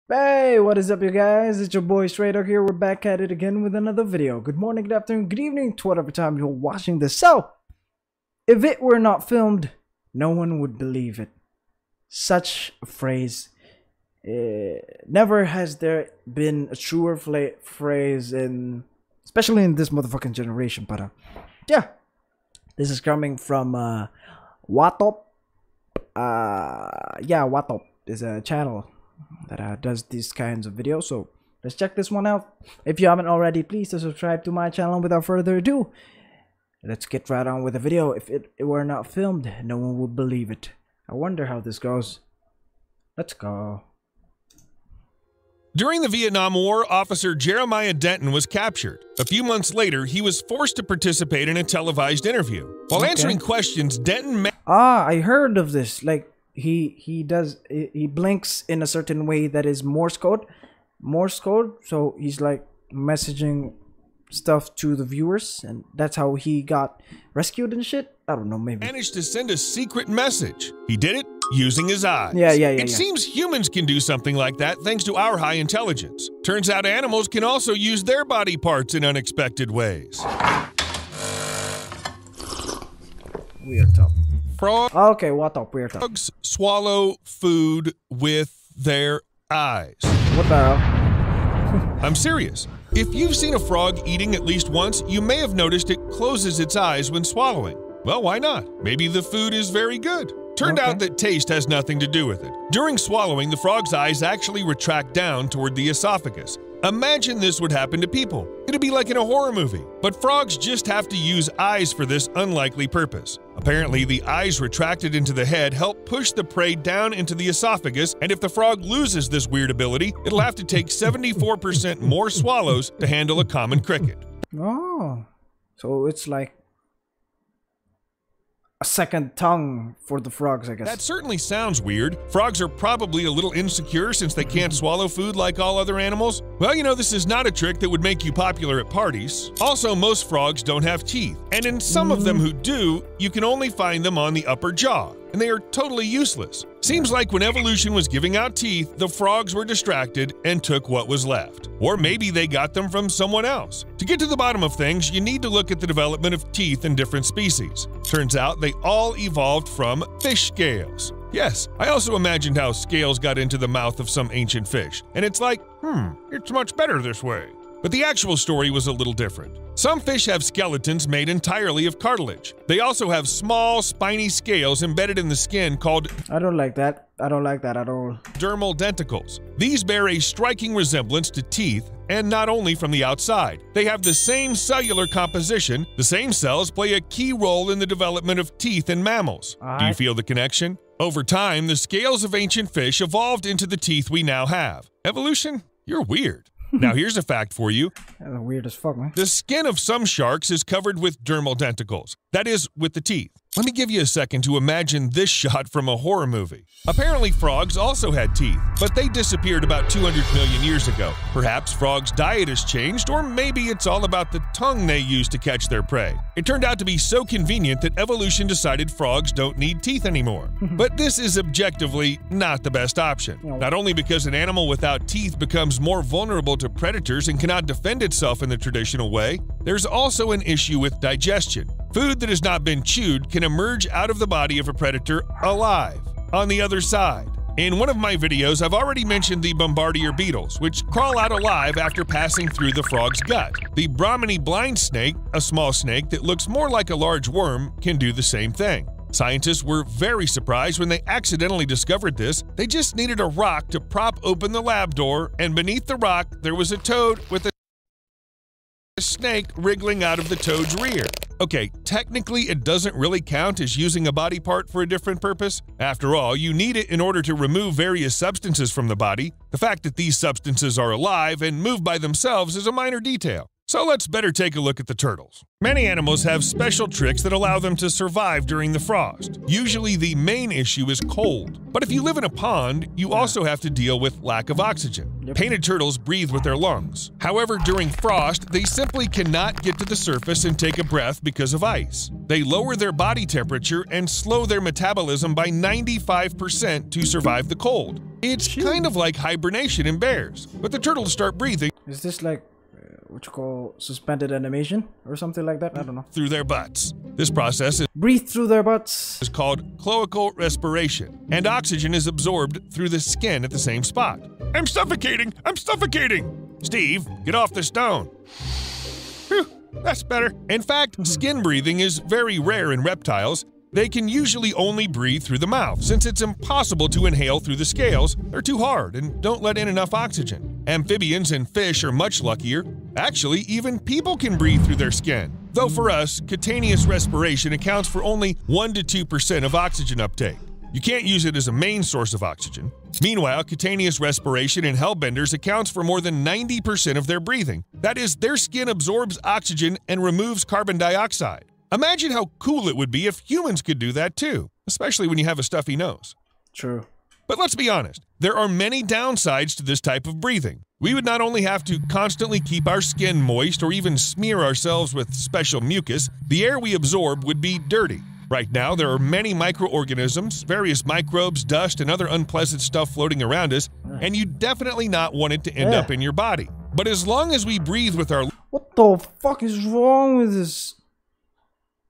Hey, what is up, you guys? It's your boy Straight Up here. We're back at it again with another video. Good morning, good afternoon, good evening to whatever time you're watching this. So, if it were not filmed, no one would believe it. Such a phrase. Never has there been a truer phrase especially in this motherfucking generation. But yeah, this is coming from WATOP. Yeah, WATOP is a channel that does these kinds of videos, so let's check this one out. If you haven't already, please subscribe to my channel. Without further ado, let's get right on with the video. If it were not filmed, no one would believe it. I wonder how this goes. Let's go. During the Vietnam War, Officer Jeremiah Denton was captured. A few months later, he was forced to participate in a televised interview. While answering questions, Denton I heard of this. Like, he blinks in a certain way that is Morse code, so he's like messaging stuff to the viewers, and that's how he got rescued and shit. I don't know, maybe managed to send a secret message. He did it using his eyes. Yeah. It seems humans can do something like that thanks to our high intelligence. Turns out animals can also use their body parts in unexpected ways. Weird top. Okay, what up? Weird top. Frogs swallow food with their eyes. What the hell? I'm serious. If you've seen a frog eating at least once, you may have noticed it closes its eyes when swallowing. Well, why not? Maybe the food is very good. Turned out that taste has nothing to do with it. During swallowing, the frog's eyes actually retract down toward the esophagus. Imagine this would happen to people. It'd be like in a horror movie. But frogs just have to use eyes for this unlikely purpose. Apparently, the eyes retracted into the head help push the prey down into the esophagus, and if the frog loses this weird ability, it'll have to take 74% more swallows to handle a common cricket. Oh, so it's like a second tongue for the frogs, I guess. That certainly sounds weird. Frogs are probably a little insecure since they can't swallow food like all other animals. Well, you know, this is not a trick that would make you popular at parties. Also, most frogs don't have teeth, and in some of them who do, you can only find them on the upper jaw, and they are totally useless. Seems like when evolution was giving out teeth, the frogs were distracted and took what was left. Or maybe they got them from someone else. To get to the bottom of things, you need to look at the development of teeth in different species. Turns out they all evolved from fish scales. Yes, I also imagined how scales got into the mouth of some ancient fish, and it's like, it's much better this way. But the actual story was a little different. Some fish have skeletons made entirely of cartilage. They also have small, spiny scales embedded in the skin called I don't like that at all. Dermal denticles. These bear a striking resemblance to teeth, and not only from the outside. They have the same cellular composition. The same cells play a key role in the development of teeth in mammals. Do you feel the connection? Over time, the scales of ancient fish evolved into the teeth we now have. Evolution? You're weird. Now here's a fact for you. That's weird as fuck, man. The skin of some sharks is covered with dermal denticles. That is, with the teeth. Let me give you a second to imagine this shot from a horror movie. Apparently frogs also had teeth, but they disappeared about 200 million years ago. Perhaps frogs' diet has changed, or maybe it's all about the tongue they use to catch their prey. It turned out to be so convenient that evolution decided frogs don't need teeth anymore. But this is objectively not the best option. Not only because an animal without teeth becomes more vulnerable to predators and cannot defend itself in the traditional way, there's also an issue with digestion. Food that has not been chewed can emerge out of the body of a predator alive, on the other side. In one of my videos, I've already mentioned the bombardier beetles, which crawl out alive after passing through the frog's gut. The Brahminy blind snake, a small snake that looks more like a large worm, can do the same thing. Scientists were very surprised when they accidentally discovered this. They just needed a rock to prop open the lab door, and beneath the rock, there was a toad with a snake wriggling out of the toad's rear. Okay, technically it doesn't really count as using a body part for a different purpose. After all, you need it in order to remove various substances from the body. The fact that these substances are alive and move by themselves is a minor detail. So let's better take a look at the turtles. Many animals have special tricks that allow them to survive during the frost. Usually the main issue is cold. But if you live in a pond, you also have to deal with lack of oxygen. Painted turtles breathe with their lungs. However, during frost, they simply cannot get to the surface and take a breath because of ice. They lower their body temperature and slow their metabolism by 95% to survive the cold. It's kind of like hibernation in bears, but the turtles start breathing. Is this like what you call suspended animation or something like that? I don't know. Through their butts. This process Breathe through their butts. is called cloacal respiration, and oxygen is absorbed through the skin at the same spot. I'm suffocating! I'm suffocating! Steve, get off the stone. Phew, that's better. In fact, skin breathing is very rare in reptiles. They can usually only breathe through the mouth, since it's impossible to inhale through the scales. They're too hard and don't let in enough oxygen. Amphibians and fish are much luckier. Actually, even people can breathe through their skin. Though for us, cutaneous respiration accounts for only 1 to 2% of oxygen uptake. You can't use it as a main source of oxygen. Meanwhile, cutaneous respiration in hellbenders accounts for more than 90% of their breathing. That is, their skin absorbs oxygen and removes carbon dioxide. Imagine how cool it would be if humans could do that too, especially when you have a stuffy nose. True. But let's be honest, there are many downsides to this type of breathing. We would not only have to constantly keep our skin moist or even smear ourselves with special mucus, the air we absorb would be dirty. Right now, there are many microorganisms, various microbes, dust, and other unpleasant stuff floating around us, and you definitely not want it to end up in your body. But as long as we breathe with our... What the fuck is wrong with this?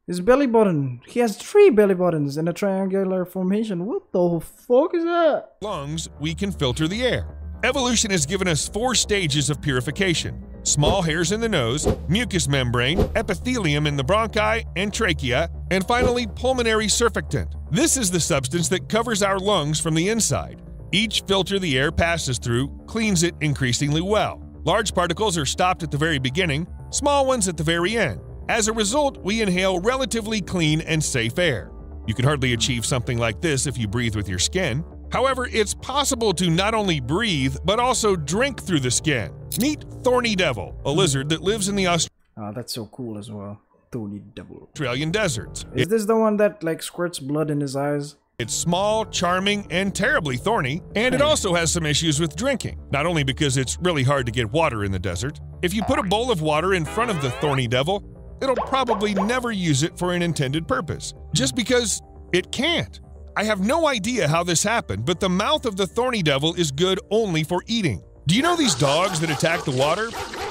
His belly button. He has 3 belly buttons in a triangular formation. What the fuck is that? lungs, we can filter the air. Evolution has given us 4 stages of purification: small hairs in the nose, mucous membrane, epithelium in the bronchi and trachea, and finally pulmonary surfactant. This is the substance that covers our lungs from the inside. Each filter the air passes through cleans it increasingly well. Large particles are stopped at the very beginning, small ones at the very end. As a result, we inhale relatively clean and safe air. You can hardly achieve something like this if you breathe with your skin. However, it's possible to not only breathe, but also drink through the skin. Meet Thorny Devil, a lizard that lives in the Oh, that's so cool as well. Thorny Devil. Australian deserts. Is this the one that like squirts blood in his eyes? It's small, charming, and terribly thorny, and it also has some issues with drinking. Not only because it's really hard to get water in the desert. If you put a bowl of water in front of the Thorny Devil, it'll probably never use it for an intended purpose, just because it can't. I have no idea how this happened, but the mouth of the Thorny Devil is good only for eating. Do you know these dogs that attack the water?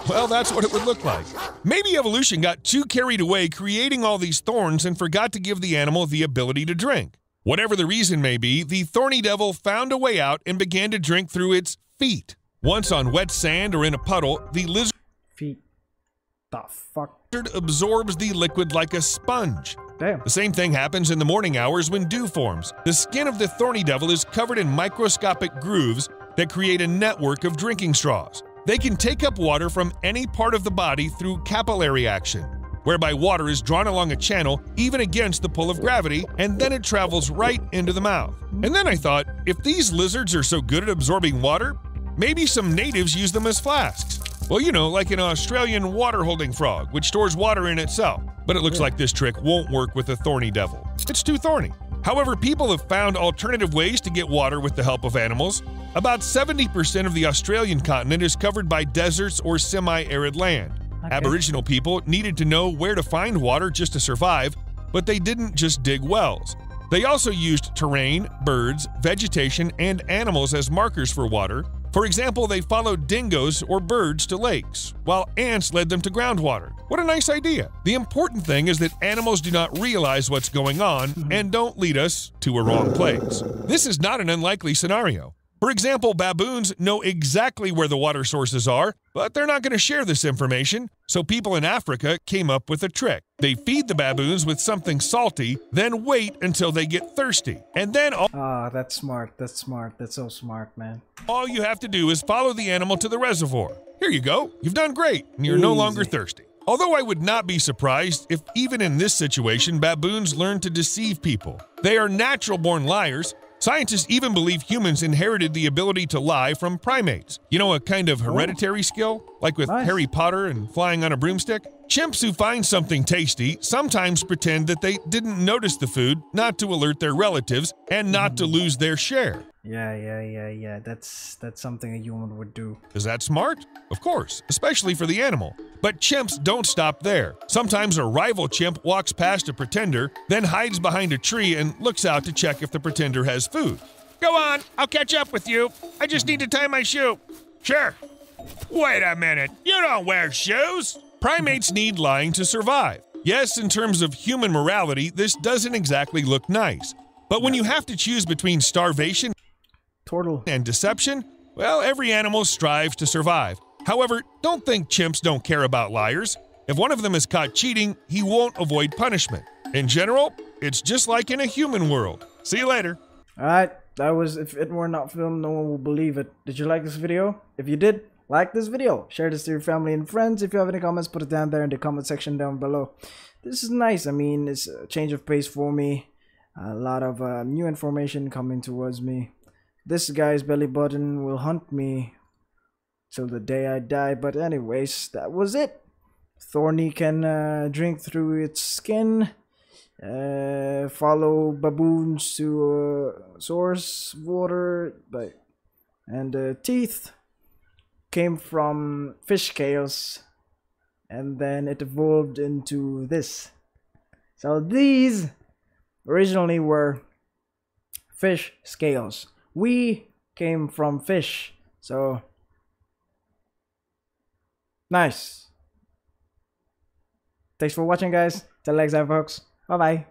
Well, that's what it would look like. Maybe evolution got too carried away creating all these thorns and forgot to give the animal the ability to drink. Whatever the reason may be, the Thorny Devil found a way out and began to drink through its feet. Once on wet sand or in a puddle, the lizard Feet. The fuck? absorbs the liquid like a sponge. Damn. The same thing happens in the morning hours when dew forms. The skin of the Thorny Devil is covered in microscopic grooves that create a network of drinking straws. They can take up water from any part of the body through capillary action, whereby water is drawn along a channel even against the pull of gravity, and then it travels right into the mouth. And then I thought, if these lizards are so good at absorbing water, maybe some natives use them as flasks. Well, you know, like an Australian water-holding frog, which stores water in itself. But it looks like this trick won't work with a Thorny Devil. It's too thorny. However, people have found alternative ways to get water with the help of animals. About 70% of the Australian continent is covered by deserts or semi-arid land. Aboriginal people needed to know where to find water just to survive, but they didn't just dig wells. They also used terrain, birds, vegetation, and animals as markers for water. For example, they followed dingoes or birds to lakes, while ants led them to groundwater. What a nice idea. The important thing is that animals do not realize what's going on and don't lead us to a wrong place. This is not an unlikely scenario. For example, baboons know exactly where the water sources are, but they're not going to share this information, so people in Africa came up with a trick. They feed the baboons with something salty, then wait until they get thirsty, and then that's smart. That's smart. That's so smart, man. all you have to do is follow the animal to the reservoir. Here you go. You've done great, and you're no longer thirsty. Although I would not be surprised if even in this situation baboons learn to deceive people. They are natural-born liars. Scientists even believe humans inherited the ability to lie from primates. You know, a kind of hereditary skill, like with Nice. Harry Potter and flying on a broomstick? Chimps who find something tasty sometimes pretend that they didn't notice the food, not to alert their relatives, and not to lose their share. Yeah. That's something a human would do. Is that smart? Of course, especially for the animal. But chimps don't stop there. Sometimes a rival chimp walks past a pretender, then hides behind a tree and looks out to check if the pretender has food. Go on, I'll catch up with you. I just need to tie my shoe. Sure. Wait a minute, you don't wear shoes. Primates need lying to survive. Yes, in terms of human morality, this doesn't exactly look nice. But when you have to choose between starvation Turtle. and deception, well, every animal strives to survive. However, don't think chimps don't care about liars. If one of them is caught cheating, he won't avoid punishment. In general, it's just like in a human world. See you later. Alright, that was If It Were Not Filmed, No One Will Believe It. Did you like this video? If you did, like this video. Share this to your family and friends. If you have any comments, put it down there in the comment section down below. This is nice. I mean, it's a change of pace for me. A lot of new information coming towards me. This guy's belly button will haunt me till the day I die. But anyways, that was it. Thorny can drink through its skin. Follow baboons to source water. And teeth came from fish scales. And then it evolved into this. So these originally were fish scales. We came from fish. So nice. Thanks for watching, guys. Till next time, folks. Bye bye.